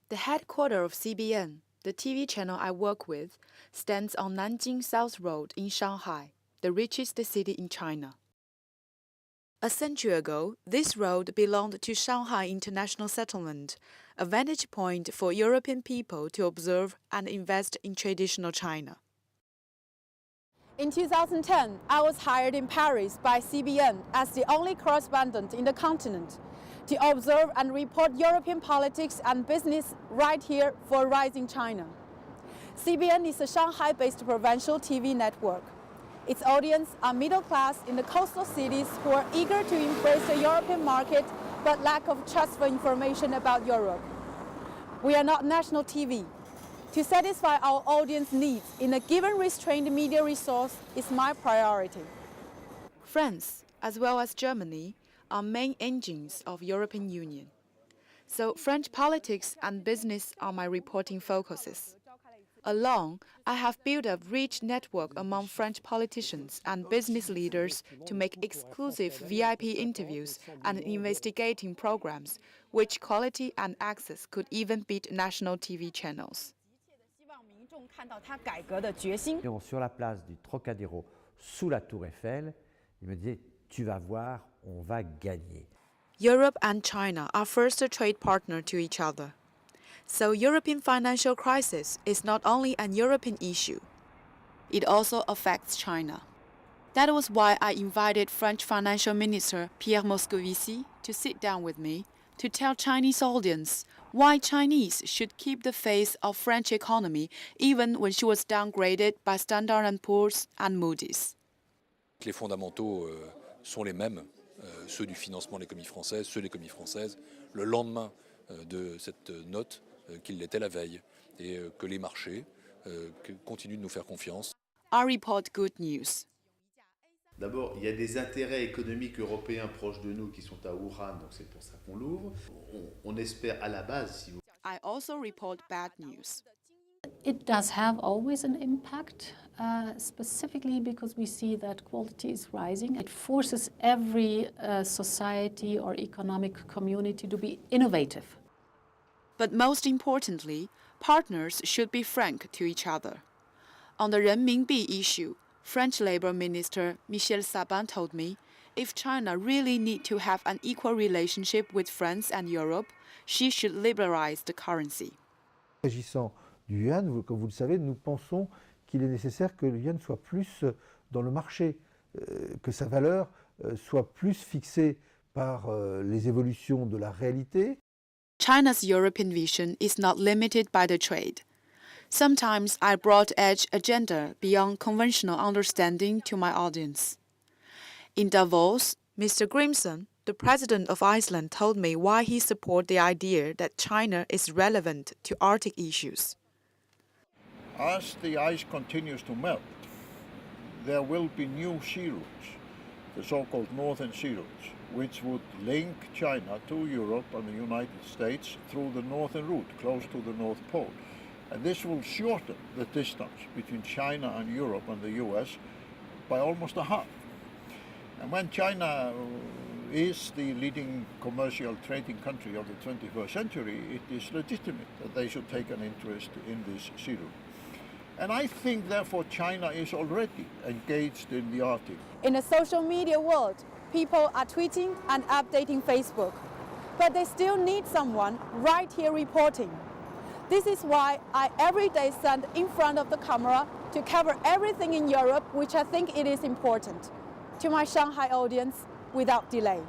The headquarters of CBN, the TV channel I work with, stands on Nanjing South Road in Shanghai, the richest city in China. A century ago, this road belonged to Shanghai International Settlement, a vantage point for European people to observe and invest in traditional China. In 2010, I was hired in Paris by CBN as the only correspondent in the continent to observe and report European politics and business right here for a rising China. CBN is a Shanghai-based provincial TV network. Its audience are middle class in the coastal cities who are eager to embrace the European market but lack of trust for information about Europe. We are not national TV. To satisfy our audience needs in a given restrained media resource is my priority. France, as well as Germany, are main engines of European Union. So French politics and business are my reporting focuses. Alone, I have built a rich network among French politicians and business leaders to make exclusive VIP interviews and investigating programs, which quality and access could even beat national TV channels. Sur la place du Trocadéro, sous la Tour Eiffel, il me disait, tu vas voir, on va gagner. Europe and China are first trade partners to each other. So European financial crisis is not only an European issue. It also affects China. That was why I invited French Financial Minister Pierre Moscovici to sit down with me to tell Chinese audience why Chinese should keep the face of French economy even when she was downgraded by Standard & Poor's and Moody's. Les fondamentaux sont les mêmes, ceux du financement de l'économie française, ceux de l'économie française, le lendemain de cette note qu'il l'était la veille, et que les marchés continuent de nous faire confiance. I report good news. D'abord, il y a des intérêts économiques européens proches de nous qui sont à Wuhan, donc c'est pour ça qu'on l'ouvre. On espère à la base, si vous... I also report bad news. It does have always an impact, specifically because we see that quality is rising. It forces every society or economic community to be innovative. But most importantly, partners should be frank to each other. On the renminbi issue, French Labour Minister Michel Sabin told me, if China really need to have an equal relationship with France and Europe, she should liberalize the currency. S'agissant du yuan, comme vous le savez, nous pensons qu'il est nécessaire que le yuan soit plus dans le marché, que sa valeur soit plus fixée par les évolutions de la réalité. China's European vision is not limited by the trade. Sometimes I brought edge agenda beyond conventional understanding to my audience. In Davos, Mr. Grimson, the president of Iceland, told me why he supports the idea that China is relevant to Arctic issues. As the ice continues to melt, there will be new sea routes, the so-called northern sea routes, which would link China to Europe and the United States through the northern route, close to the North Pole. And this will shorten the distance between China and Europe and the US by almost a half. And when China is the leading commercial trading country of the 21st century, it is legitimate that they should take an interest in this sea route. And I think, therefore, China is already engaged in the Arctic. In a social media world, people are tweeting and updating Facebook, but they still need someone right here reporting. This is why I every day stand in front of the camera to cover everything in Europe, which I think it is important, to my Shanghai audience without delay.